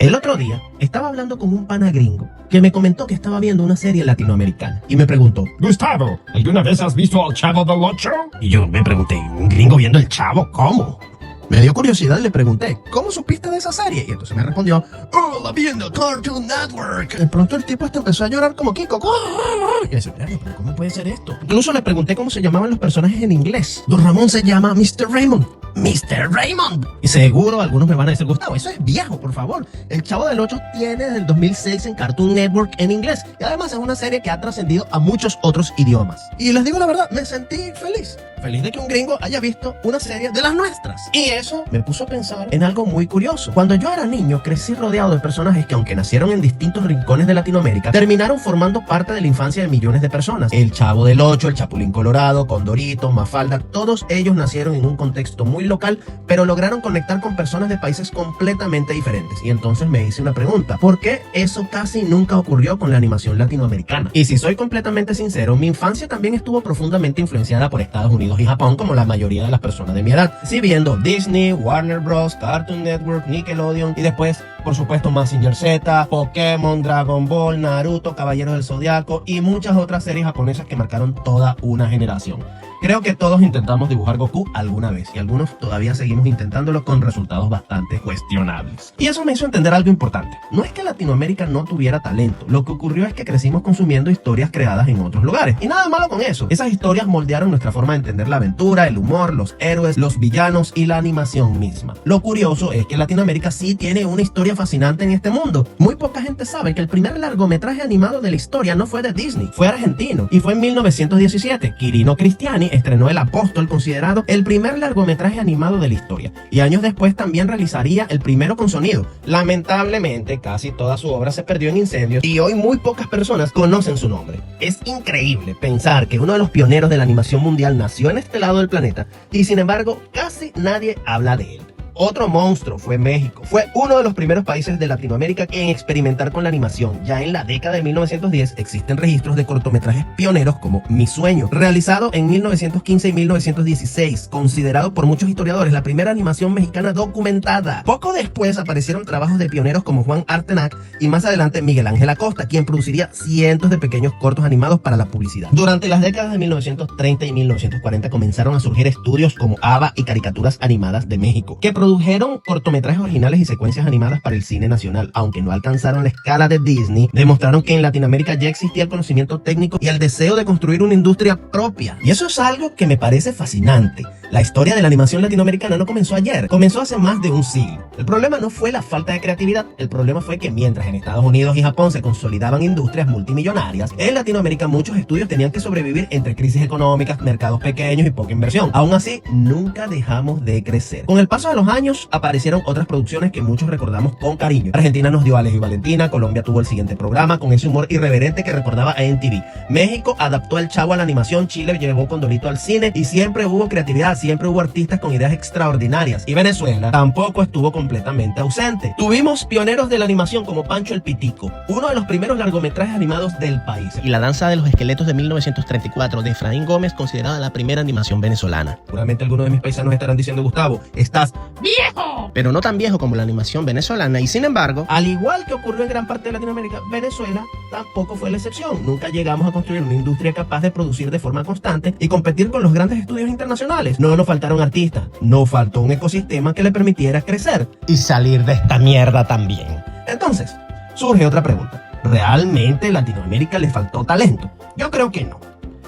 El otro día estaba hablando con un pana gringo que me comentó que estaba viendo una serie latinoamericana y me preguntó: Gustavo, ¿alguna vez has visto al Chavo del Ocho? Y yo me pregunté, ¿un gringo viendo el Chavo? ¿Cómo? Me dio curiosidad y le pregunté, ¿cómo supiste de esa serie? Y entonces me respondió, ¡oh, la vi en el Cartoon Network! De pronto el tipo empezó a llorar como Kiko. Y yo decía, pero ¿cómo puede ser esto? Incluso le pregunté cómo se llamaban los personajes en inglés. Don Ramón se llama Mr. Raymond. ¡Mr. Raymond! Y seguro algunos me van a decir, Gustavo, eso es viejo, por favor. El Chavo del Ocho tiene desde el 2006 en Cartoon Network en inglés. Y además es una serie que ha trascendido a muchos otros idiomas. Y les digo la verdad, me sentí feliz. Feliz de que un gringo haya visto una serie de las nuestras. Y eso me puso a pensar en algo muy curioso. Cuando yo era niño, crecí rodeado de personajes que, aunque nacieron en distintos rincones de Latinoamérica, terminaron formando parte de la infancia de millones de personas. El Chavo del Ocho, el Chapulín Colorado, Condorito, Mafalda, todos ellos nacieron en un contexto muy local, pero lograron conectar con personas de países completamente diferentes. Y entonces me hice una pregunta: ¿por qué eso casi nunca ocurrió con la animación latinoamericana? Y si soy completamente sincero, mi infancia también estuvo profundamente influenciada por Estados Unidos y Japón, como la mayoría de las personas de mi edad. Sí, viendo Disney, Warner Bros, Cartoon Network, Nickelodeon y después, por supuesto, Mazinger Z, Pokémon, Dragon Ball, Naruto, Caballeros del Zodiaco y muchas otras series japonesas que marcaron toda una generación. Creo que todos intentamos dibujar Goku alguna vez y algunos todavía seguimos intentándolo con resultados bastante cuestionables. Y eso me hizo entender algo importante. No es que Latinoamérica no tuviera talento, lo que ocurrió es que crecimos consumiendo historias creadas en otros lugares. Y nada malo con eso. Esas historias moldearon nuestra forma de entender la aventura, el humor, los héroes, los villanos y la animación misma. Lo curioso es que Latinoamérica sí tiene una historia fascinante en este mundo. Muy poca gente sabe que el primer largometraje animado de la historia no fue de Disney, fue argentino y fue en 1917. Quirino Cristiani estrenó El Apóstol, considerado el primer largometraje animado de la historia, y años después también realizaría el primero con sonido. Lamentablemente, casi toda su obra se perdió en incendios y hoy muy pocas personas conocen su nombre. Es increíble pensar que uno de los pioneros de la animación mundial nació en este lado del planeta y sin embargo casi nadie habla de él. Otro monstruo fue México. Fue uno de los primeros países de Latinoamérica en experimentar con la animación. Ya en la década de 1910 existen registros de cortometrajes pioneros como Mi Sueño, realizado en 1915 y 1916, considerado por muchos historiadores la primera animación mexicana documentada. Poco después aparecieron trabajos de pioneros como Juan Artenac y más adelante Miguel Ángel Acosta, quien produciría cientos de pequeños cortos animados para la publicidad. Durante las décadas de 1930 y 1940 comenzaron a surgir estudios como ABA y Caricaturas Animadas de México, que produjeron cortometrajes originales y secuencias animadas para el cine nacional. Aunque no alcanzaron la escala de Disney, demostraron que en Latinoamérica ya existía el conocimiento técnico y el deseo de construir una industria propia. Y eso es algo que me parece fascinante. La historia de la animación latinoamericana no comenzó ayer, comenzó hace más de un siglo. El problema no fue la falta de creatividad, el problema fue que mientras en Estados Unidos y Japón se consolidaban industrias multimillonarias, en Latinoamérica muchos estudios tenían que sobrevivir entre crisis económicas, mercados pequeños y poca inversión. Aún así, nunca dejamos de crecer. Con el paso de los años aparecieron otras producciones que muchos recordamos con cariño. Argentina nos dio Alex y Valentina, Colombia tuvo el siguiente programa con ese humor irreverente que recordaba a MTV. México adaptó al Chavo a la animación, Chile llevó Condorito al cine y siempre hubo creatividad, siempre hubo artistas con ideas extraordinarias. Y Venezuela tampoco estuvo completamente ausente. Tuvimos pioneros de la animación como Pancho el Pitico, uno de los primeros largometrajes animados del país, y La Danza de los Esqueletos de 1934 de Efraín Gómez, considerada la primera animación venezolana. Seguramente algunos de mis paisanos estarán diciendo: Gustavo, estás viejo, pero no tan viejo como la animación venezolana. Y sin embargo, al igual que ocurrió en gran parte de Latinoamérica, Venezuela tampoco fue la excepción. Nunca llegamos a construir una industria capaz de producir de forma constante y competir con los grandes estudios internacionales. No nos faltaron artistas, no faltó un ecosistema que le permitiera crecer y salir de esta mierda también. Entonces, surge otra pregunta: ¿realmente a Latinoamérica le faltó talento? Yo creo que no.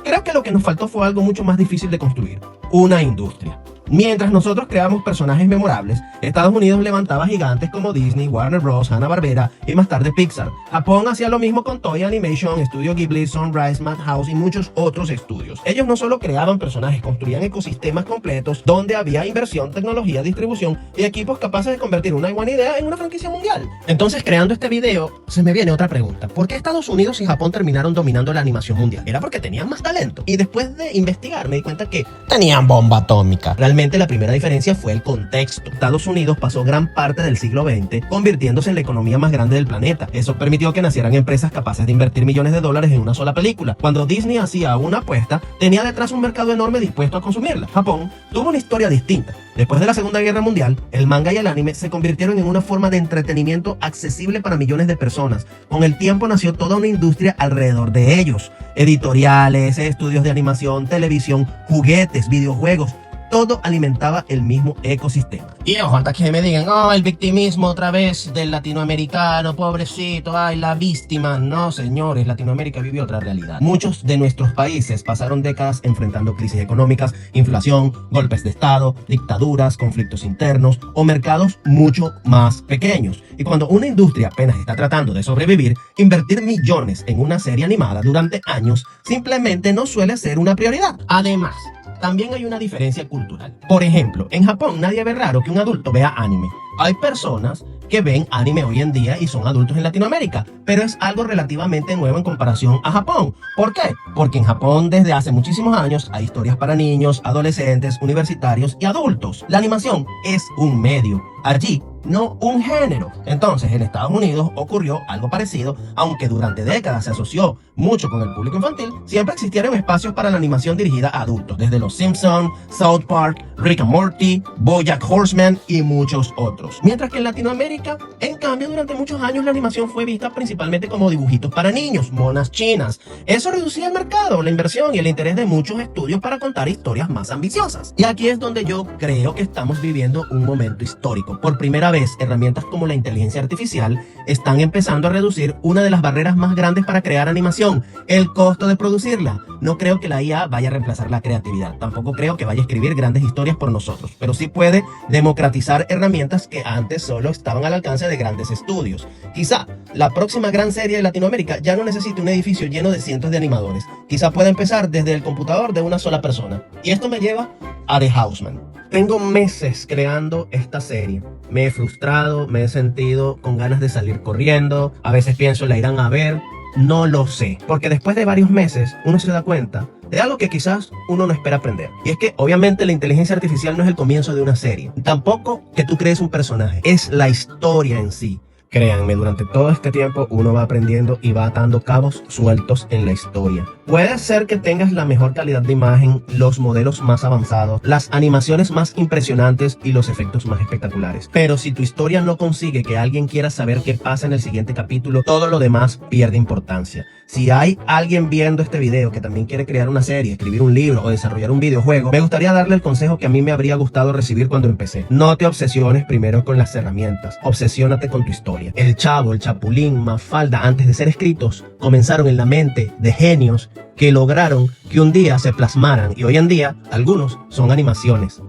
Creo que lo que nos faltó fue algo mucho más difícil de construir: una industria. Mientras nosotros creamos personajes memorables, Estados Unidos levantaba gigantes como Disney, Warner Bros, Hanna-Barbera y más tarde Pixar. Japón hacía lo mismo con Toei Animation, Studio Ghibli, Sunrise, Madhouse y muchos otros estudios. Ellos no solo creaban personajes, construían ecosistemas completos donde había inversión, tecnología, distribución y equipos capaces de convertir una buena idea en una franquicia mundial. Entonces, creando este video, se me viene otra pregunta: ¿por qué Estados Unidos y Japón terminaron dominando la animación mundial? ¿Era porque tenían más talento? Y después de investigar me di cuenta que tenían bomba atómica. Realmente Obviamente la primera diferencia fue el contexto. Estados Unidos pasó gran parte del siglo XX convirtiéndose en la economía más grande del planeta. Eso permitió que nacieran empresas capaces de invertir millones de dólares en una sola película. Cuando Disney hacía una apuesta, tenía detrás un mercado enorme dispuesto a consumirla. Japón tuvo una historia distinta. Después de la Segunda Guerra Mundial, el manga y el anime se convirtieron en una forma de entretenimiento accesible para millones de personas. Con el tiempo nació toda una industria alrededor de ellos. Editoriales, estudios de animación, televisión, juguetes, videojuegos. Todo alimentaba el mismo ecosistema. Y ojo, hasta que me digan, el victimismo otra vez del latinoamericano, pobrecito, la víctima. No, señores, Latinoamérica vive otra realidad. Muchos de nuestros países pasaron décadas enfrentando crisis económicas, inflación, golpes de estado, dictaduras, conflictos internos o mercados mucho más pequeños. Y cuando una industria apenas está tratando de sobrevivir, invertir millones en una serie animada durante años simplemente no suele ser una prioridad. Además, también hay una diferencia cultural. Por ejemplo, en Japón nadie ve raro que un adulto vea anime. Hay personas que ven anime hoy en día y son adultos en Latinoamérica, pero es algo relativamente nuevo en comparación a Japón. ¿Por qué? Porque en Japón desde hace muchísimos años hay historias para niños, adolescentes, universitarios y adultos. La animación es un medio. Allí no un género. Entonces en Estados Unidos ocurrió algo parecido, aunque durante décadas se asoció mucho con el público infantil, siempre existieron espacios para la animación dirigida a adultos, desde Los Simpsons, South Park, Rick and Morty, BoJack Horseman y muchos otros. Mientras que en Latinoamérica, en cambio, durante muchos años la animación fue vista principalmente como dibujitos para niños, monas chinas. Eso reducía el mercado, la inversión y el interés de muchos estudios para contar historias más ambiciosas. Y aquí es donde yo creo que estamos viviendo un momento histórico. Por primera vez, herramientas como la inteligencia artificial están empezando a reducir una de las barreras más grandes para crear animación, el costo de producirla. No creo que la IA vaya a reemplazar la creatividad, tampoco creo que vaya a escribir grandes historias por nosotros, pero sí puede democratizar herramientas que antes solo estaban al alcance de grandes estudios. Quizá la próxima gran serie de Latinoamérica ya no necesite un edificio lleno de cientos de animadores, quizá pueda empezar desde el computador de una sola persona. Y esto me lleva a The Houseman. Tengo meses creando esta serie. Me he frustrado, me he sentido con ganas de salir corriendo. A veces pienso, ¿la irán a ver? No lo sé. Porque después de varios meses, uno se da cuenta de algo que quizás uno no espera aprender. Y es que, obviamente, la inteligencia artificial no es el comienzo de una serie. Tampoco que tú crees un personaje. Es la historia en sí. Créanme, durante todo este tiempo uno va aprendiendo y va atando cabos sueltos en la historia. Puede ser que tengas la mejor calidad de imagen, los modelos más avanzados, las animaciones más impresionantes y los efectos más espectaculares. Pero si tu historia no consigue que alguien quiera saber qué pasa en el siguiente capítulo, todo lo demás pierde importancia. Si hay alguien viendo este video que también quiere crear una serie, escribir un libro o desarrollar un videojuego, me gustaría darle el consejo que a mí me habría gustado recibir cuando empecé. No te obsesiones primero con las herramientas, obsesiónate con tu historia. El Chavo, el Chapulín, Mafalda, antes de ser escritos, comenzaron en la mente de genios que lograron que un día se plasmaran y hoy en día algunos son animaciones.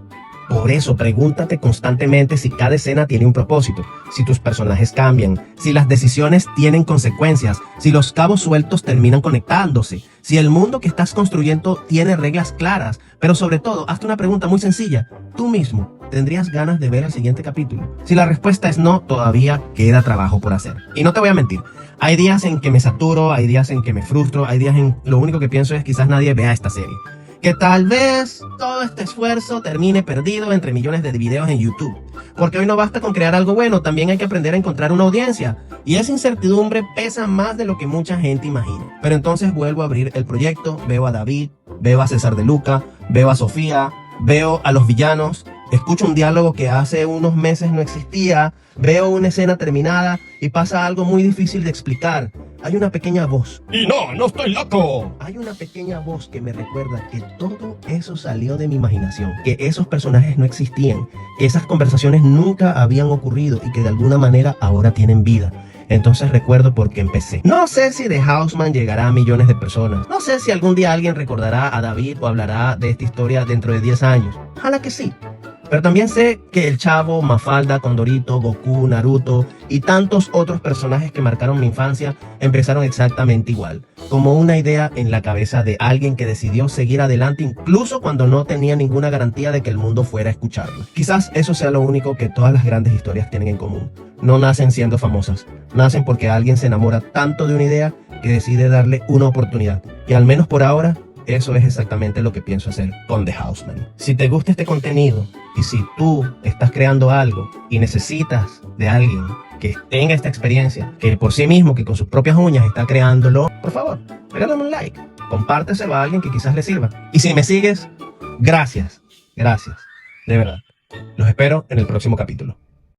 Por eso pregúntate constantemente si cada escena tiene un propósito, si tus personajes cambian, si las decisiones tienen consecuencias, si los cabos sueltos terminan conectándose, si el mundo que estás construyendo tiene reglas claras, pero sobre todo, hazte una pregunta muy sencilla. ¿Tú mismo tendrías ganas de ver el siguiente capítulo? Si la respuesta es no, todavía queda trabajo por hacer. Y no te voy a mentir, hay días en que me saturo, hay días en que me frustro, hay días en lo único que pienso es quizás nadie vea esta serie. Que tal vez todo este esfuerzo termine perdido entre millones de videos en YouTube. Porque hoy no basta con crear algo bueno, también hay que aprender a encontrar una audiencia. Y esa incertidumbre pesa más de lo que mucha gente imagina. Pero entonces vuelvo a abrir el proyecto, veo a David, veo a César de Luca, veo a Sofía, veo a los villanos, escucho un diálogo que hace unos meses no existía, veo una escena terminada y pasa algo muy difícil de explicar. Hay una pequeña voz. Y no estoy loco. Hay una pequeña voz que me recuerda que todo eso salió de mi imaginación, que esos personajes no existían, que esas conversaciones nunca habían ocurrido y que de alguna manera ahora tienen vida. Entonces recuerdo por qué empecé. No sé si The Houseman llegará a millones de personas. No sé si algún día alguien recordará a David o hablará de esta historia dentro de 10 años. Ojalá que sí. Pero también sé que el Chavo, Mafalda, Condorito, Goku, Naruto y tantos otros personajes que marcaron mi infancia empezaron exactamente igual, como una idea en la cabeza de alguien que decidió seguir adelante incluso cuando no tenía ninguna garantía de que el mundo fuera a escucharlo. Quizás eso sea lo único que todas las grandes historias tienen en común. No nacen siendo famosas, nacen porque alguien se enamora tanto de una idea que decide darle una oportunidad. Y al menos por ahora, eso es exactamente lo que pienso hacer con The Houseman. Si te gusta este contenido y si tú estás creando algo y necesitas de alguien que tenga esta experiencia, que por sí mismo, que con sus propias uñas está creándolo, por favor, regálame un like, compárteselo a alguien que quizás le sirva. Y si me sigues, gracias, de verdad. Los espero en el próximo capítulo.